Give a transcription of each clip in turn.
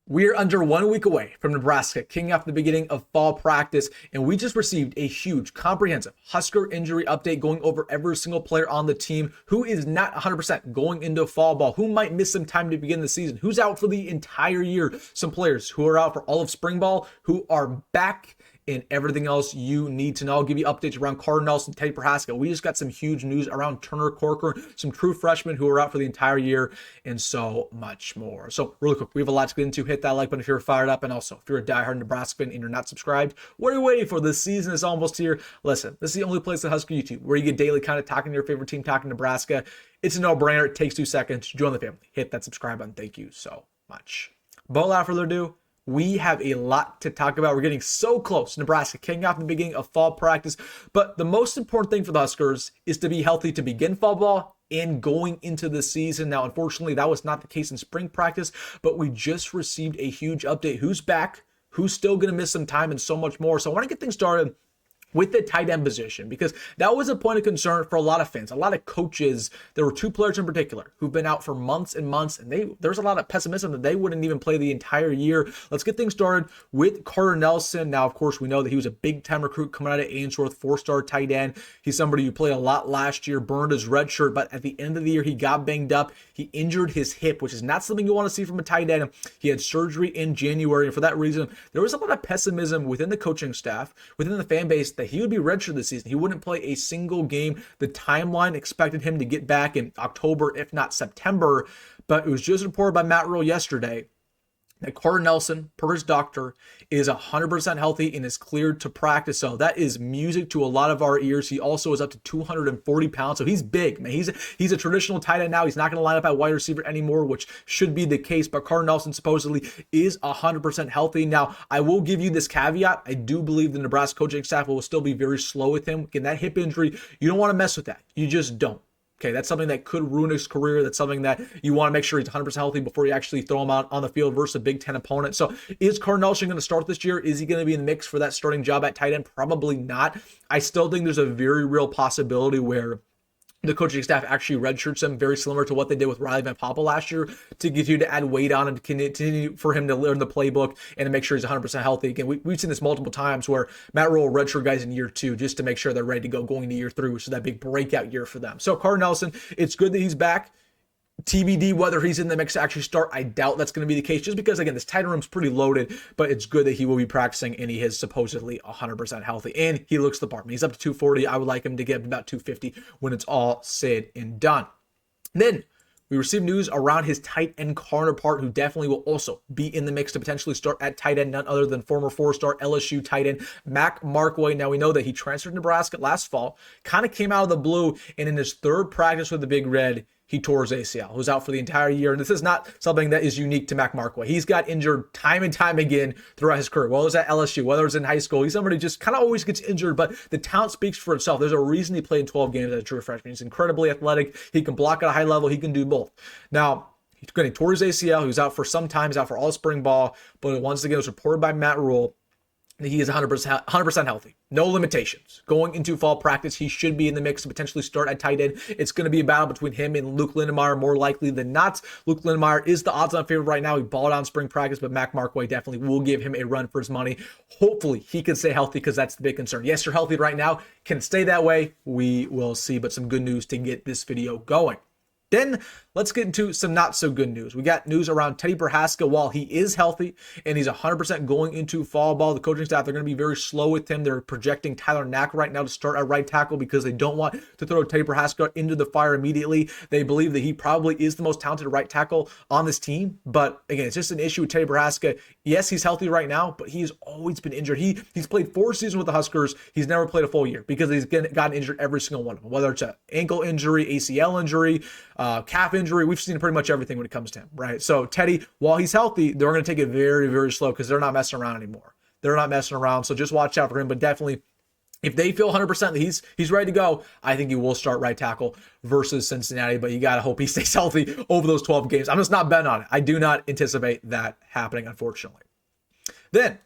We're under 1 week away from Nebraska kicking off the beginning of fall practice, and we just received a huge, comprehensive Husker injury update going over every single player on the team who is not 100% going into fall ball, who might miss some time to begin the season, who's out for the entire year, some players who are out for all of spring ball, who are back, and everything else you need to know. I'll give you updates around Carter Nelson, Teddy Prohaska. We just got some huge news around Turner Corcoran, some true freshmen who are out for the entire year, and so much more. So really quick, we have a lot to get into. Hit that like button if you're fired up, and also if you're a diehard Nebraska fan and you're not subscribed, what are you waiting for? The season is almost here. Listen, this is the only place on Husker YouTube where you get daily kind of talking to your favorite team, talking Nebraska. It's a no-brainer. It takes 2 seconds. Join the family. Hit that subscribe button. Thank you so much. But without further ado, we have a lot to talk about. We're getting so close. Nebraska kicking off the beginning of fall practice. But the most important thing for the Huskers is to be healthy to begin fall ball and going into the season. Now, unfortunately, that was not the case in spring practice, but we just received a huge update. Who's back? Who's still going to miss some time and so much more. So I want to get things started with the tight end position, because that was a point of concern for a lot of fans, a lot of coaches. There were 2 players in particular who've been out for months and months, and there's a lot of pessimism that they wouldn't even play the entire year. Let's get things started with Carter Nelson. Now, of course, we know that he was a big-time recruit coming out of Ainsworth, 4-star tight end. He's somebody who played a lot last year, burned his red shirt, but at the end of the year, he got banged up. He injured his hip, which is not something you want to see from a tight end. He had surgery in January, and for that reason, there was a lot of pessimism within the coaching staff, within the fan base, that he would be redshirted this season. He wouldn't play a single game. The timeline expected him to get back in October, if not September, but it was just reported by Matt Rule yesterday that Carter Nelson, per his doctor, is 100% healthy and is cleared to practice. So that is music to a lot of our ears. He also is up to 240 pounds. So he's big, man. He's a traditional tight end now. He's not going to line up at wide receiver anymore, which should be the case. But Carter Nelson supposedly is 100% healthy. Now, I will give you this caveat. I do believe the Nebraska coaching staff will still be very slow with him. Again, that hip injury, you don't want to mess with that. You just don't. Okay, that's something that could ruin his career. That's something that you want to make sure he's 100% healthy before you actually throw him out on the field versus a Big Ten opponent. So is Carter Nelson going to start this year? Is he going to be in the mix for that starting job at tight end? Probably not. I still think there's a very real possibility where the coaching staff actually redshirts him, very similar to what they did with Riley Van Poppel last year, to get you to add weight on and continue for him to learn the playbook and to make sure he's 100% healthy. Again, we've seen this multiple times where Matt Rule redshirt guys in year 2 just to make sure they're ready to go going into year 3, which is that big breakout year for them. So Carter Nelson, it's good that he's back. TBD whether he's in the mix to actually start. I doubt that's going to be the case, just because, again, this tight end room's pretty loaded, but it's good that he will be practicing and he is supposedly 100% healthy and he looks the part. I mean, he's up to 240. I would like him to get up to about 250 when it's all said and done. Then we received news around his tight end counterpart, who definitely will also be in the mix to potentially start at tight end, none other than former 4-star LSU tight end Markway. Now, we know that he transferred to Nebraska last fall, kind of came out of the blue, and in his 3rd practice with the Big Red, he tore his ACL, who's out for the entire year. And this is not something that is unique to Markway. He's got injured time and time again throughout his career. Whether it's at LSU, whether it's in high school, he's somebody who just kind of always gets injured, but the talent speaks for itself. There's a reason he played in 12 games as a true freshman. He's incredibly athletic. He can block at a high level. He can do both. Now, he tore his ACL. He was out for some time. He's out for all spring ball. But once again, it was reported by Matt Rule that he is 100% healthy. No limitations. Going into fall practice, he should be in the mix to potentially start at tight end. It's going to be a battle between him and Luke Lindenmeyer, more likely than not. Luke Lindenmeyer is the odds-on favorite right now. He balled out in spring practice, but Markway definitely will give him a run for his money. Hopefully, he can stay healthy, because that's the big concern. Yes, you're healthy right now. Can it stay that way? We will see, but some good news to get this video going. Then let's get into some not so good news. We got news around Teddy Prohaska. While he is healthy and he's 100% going into fall ball, the coaching staff, they're going to be very slow with him. They're projecting Tyler Knack right now to start at right tackle because they don't want to throw Teddy Prohaska into the fire immediately. They believe that he probably is the most talented right tackle on this team. But again, it's just an issue with Teddy Prohaska. Yes, he's healthy right now, but he's always been injured. He's played 4 seasons with the Huskers. He's never played a full year because he's gotten injured every single one of them, whether it's an ankle injury, ACL injury, calf injury. We've seen pretty much everything when it comes to him, right? So Teddy, while he's healthy, they're going to take it very, very slow because they're not messing around anymore. They're not messing around. So just watch out for him. But definitely, if they feel 100% that he's ready to go, I think he will start right tackle versus Cincinnati. But you got to hope he stays healthy over those 12 games. I'm just not betting on it. I do not anticipate that happening, unfortunately. Then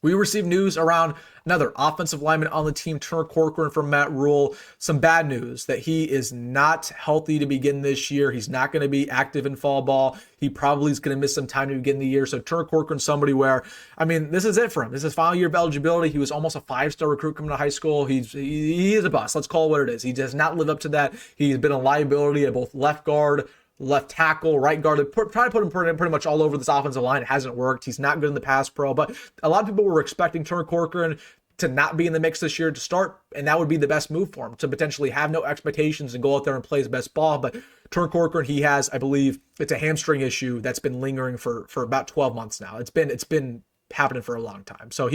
We received news around another offensive lineman on the team, Turner Corcoran from Matt Rule. Some bad news that he is not healthy to begin this year. He's not going to be active in fall ball. He probably is going to miss some time to begin the year. So Turner Corcoran, somebody where, I mean, this is it for him. This is his final year of eligibility. He was almost a 5-star recruit coming to high school. He is a bust. Let's call it what it is. He does not live up to that. He's been a liability at both left guard, left tackle, right guard. Try to put him pretty much all over this offensive line. It hasn't worked. He's not good in the pass pro, but a lot of people were expecting Turner Corcoran to not be in the mix this year to start, and that would be the best move for him, to potentially have no expectations and go out there and play his best ball. But Turner Corcoran, he has, I believe, it's a hamstring issue that's been lingering for about 12 months now. It's been happening for a long time. So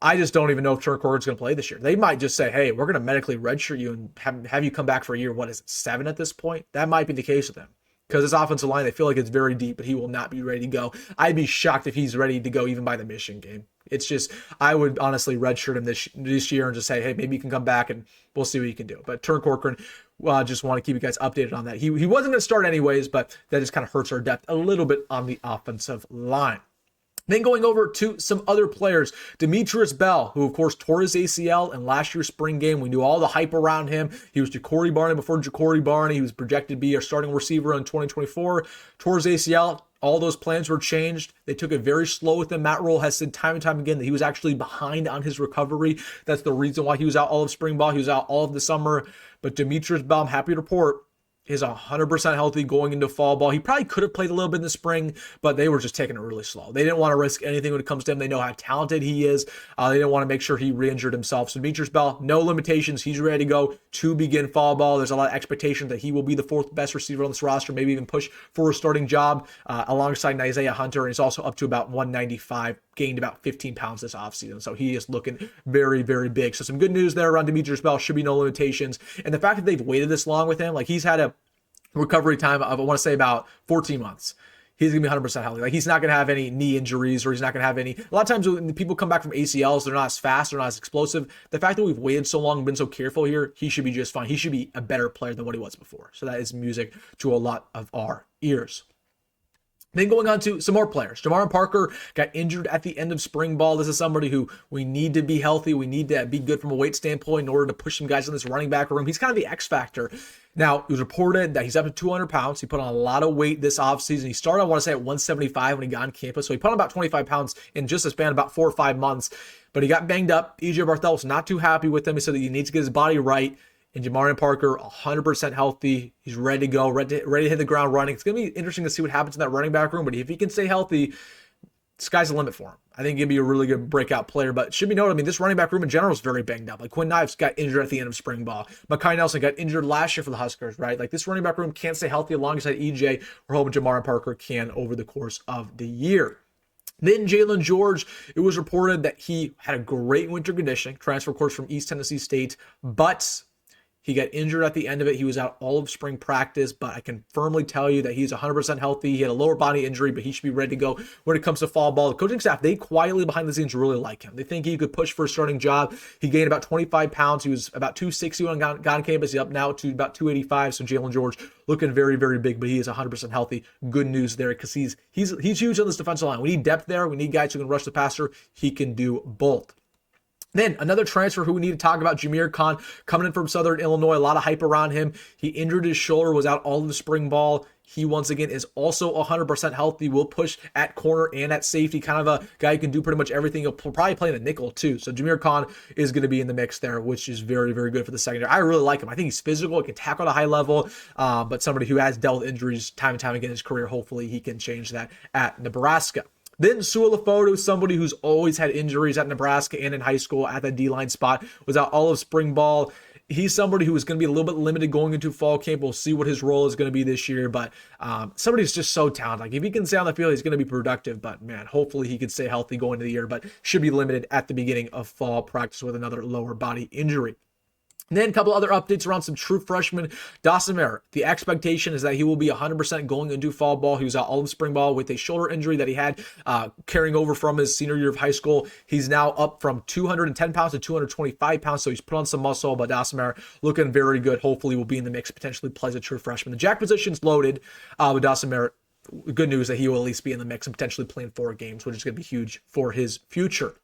I just don't even know if Turner Corcoran's going to play this year. They might just say, hey, we're going to medically redshirt you and have you come back for a year. What is it, 7 at this point? That might be the case with him. Because this offensive line, they feel like it's very deep, but he will not be ready to go. I'd be shocked if he's ready to go even by the Michigan game. It's just, I would honestly redshirt him this year and just say, hey, maybe you can come back and we'll see what you can do. But Turner Corcoran, just want to keep you guys updated on that. He wasn't going to start anyways, but that just kind of hurts our depth a little bit on the offensive line. Then going over to some other players, Demitrius Bell, who of course tore his ACL in last year's spring game. We knew all the hype around him. He was Jacory Barney before Jacory Barney. He was projected to be our starting receiver in 2024. Tore his ACL. All those plans were changed. They took it very slow with him. Matt Rule has said time and time again that he was actually behind on his recovery. That's the reason why he was out all of spring ball. He was out all of the summer. But Demitrius Bell, I'm happy to report, is 100% healthy going into fall ball. He probably could have played a little bit in the spring, but they were just taking it really slow. They didn't want to risk anything when it comes to him. They know how talented he is. They didn't want to make sure he re-injured himself. So Demetrius Bell, no limitations. He's ready to go to begin fall ball. There's a lot of expectation that he will be the 4th best receiver on this roster, maybe even push for a starting job alongside Nyziah Hunter. And he's also up to about 195, gained about 15 pounds this offseason. So he is looking very, very big. So some good news there around Demetrius Bell. Should be no limitations. And the fact that they've waited this long with him, like he's had a recovery time of, I want to say, about 14 months. He's going to be 100% healthy. Like, he's not going to have any knee injuries, or he's not going to have any. A lot of times when people come back from ACLs, they're not as fast, they're not as explosive. The fact that we've waited so long and been so careful here, he should be just fine. He should be a better player than what he was before. So that is music to a lot of our ears. Then going on to some more players. Jamarion Parker got injured at the end of spring ball. This is somebody who we need to be healthy. We need to be good from a weight standpoint in order to push some guys in this running back room. He's kind of the X factor. Now, it was reported that he's up to 200 pounds. He put on a lot of weight this offseason. He started, I want to say, at 175 when he got on campus. So he put on about 25 pounds in just a span of about 4 or 5 months. But he got banged up. EJ Barthel was not too happy with him. He said that he needs to get his body right. And Jamarion Parker, 100% healthy. He's ready to go, ready to hit the ground running. It's going to be interesting to see what happens in that running back room. But if he can stay healthy, sky's the limit for him. I think he'd be a really good breakout player. But it should be noted, I mean, this running back room in general is very banged up. Like, Quinn Ives got injured at the end of spring ball. Mekhi Nelson got injured last year for the Huskers, right? Like, this running back room can't stay healthy alongside EJ. We're hoping Jamarion Parker can over the course of the year. Then Jalen George, it was reported that he had a great winter conditioning, transfer course from East Tennessee State, but he got injured at the end of it. He was out all of spring practice, but I can firmly tell you that he's 100% healthy. He had a lower body injury, but he should be ready to go when it comes to fall ball. The coaching staff, they quietly behind the scenes really like him. They think he could push for a starting job. He gained about 25 pounds. He was about 260 when he got on campus. He's up now to about 285. So Jalen George looking very, very big, but he is 100% healthy. Good news there, because he's huge on this defensive line. We need depth there. We need guys who can rush the passer. He can do both. Then another transfer who we need to talk about, Jamarion, coming in from Southern Illinois. A lot of hype around him. He injured his shoulder, was out all of the spring ball. He, once again, is also 100% healthy. Will push at corner and at safety. Kind of a guy who can do pretty much everything. He'll probably play in the nickel, too. So Jamarion is going to be in the mix there, which is very, very good for the secondary. I really like him. I think he's physical. He can tackle at a high level, but somebody who has dealt with injuries time and time again in his career. Hopefully he can change that at Nebraska. Then Sualafoto, somebody who's always had injuries at Nebraska and in high school at the D-line spot, was out all of spring ball. He's somebody who is going to be a little bit limited going into fall camp. We'll see what his role is going to be this year, but somebody who's just so talented. Like, if he can stay on the field, he's going to be productive, but man, hopefully he can stay healthy going into the year, but should be limited at the beginning of fall practice with another lower body injury. And then a couple other updates around some true freshmen. Dawson Merritt, the expectation is that he will be 100% going into fall ball. He was out all of spring ball with a shoulder injury that he had carrying over from his senior year of high school. He's now up from 210 pounds to 225 pounds, so he's put on some muscle, but Dawson Merritt looking very good. Hopefully will be in the mix, potentially plays a true freshman. The jack position's loaded with Dawson Merritt. Good news that he will at least be in the mix and potentially playing 4 games, which is going to be huge for his future.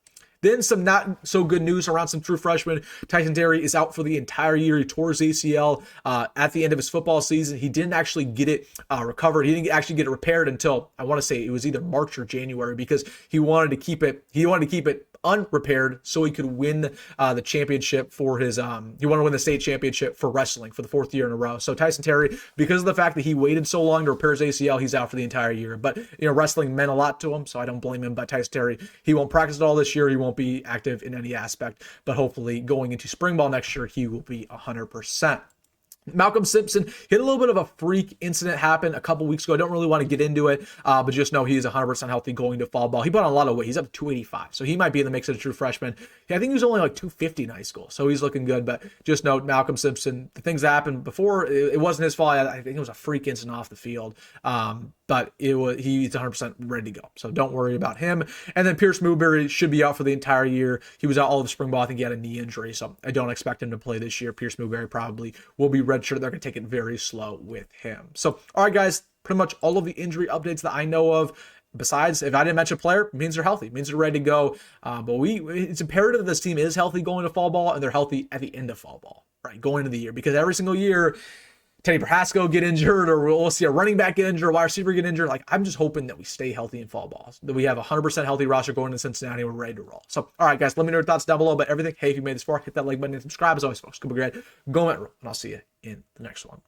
Then some not so good news around some true freshmen. Tyson Terry is out for the entire year. He tore his ACL at the end of his football season. He didn't actually get it recovered. He didn't actually get it repaired until, I want to say it was either March or January, because he wanted to keep it unrepaired so he could win the championship for his he wanted to win the state championship for wrestling for the 4th year in a row. So Tyson Terry, because of the fact that he waited so long to repair his ACL, he's out for the entire year. But wrestling meant a lot to him, so I don't blame him. But Tyson Terry, he won't practice at all this year. He won't be active in any aspect, but hopefully going into spring ball next year, he will be 100%. Malcolm Simpson had a little bit of a freak incident happen a couple weeks ago. I don't really want to get into it, but just know he is 100% healthy going to fall ball. He put on a lot of weight. He's up to 285, so he might be in the mix of a true freshman. I think he was only like 250 in high school, so he's looking good. But just note, Malcolm Simpson, the things that happened before, it wasn't his fault. I think it was a freak incident off the field, but he's 100% ready to go, so don't worry about him. And then Pierce Newberry should be out for the entire year. He was out all of the spring ball. I think he had a knee injury, so I don't expect him to play this year. Pierce Newberry probably will be redshirt. They're going to take it very slow with him. So, all right, guys, pretty much all of the injury updates that I know of. Besides, if I didn't mention a player, it means they're healthy, it means they're ready to go. But it's imperative that this team is healthy going to fall ball, and they're healthy at the end of fall ball, right? Going into the year, because every single year, Teddy Prohaska get injured, or we'll see a running back get injured, or a wide receiver get injured. Like, I'm just hoping that we stay healthy in fall balls, that we have a 100% healthy roster going to Cincinnati, and we're ready to roll. So, all right, guys, let me know your thoughts down below about everything. Hey, if you made this far, hit that like button and subscribe. As always, folks, go great, go at roll, and I'll see you in the next one.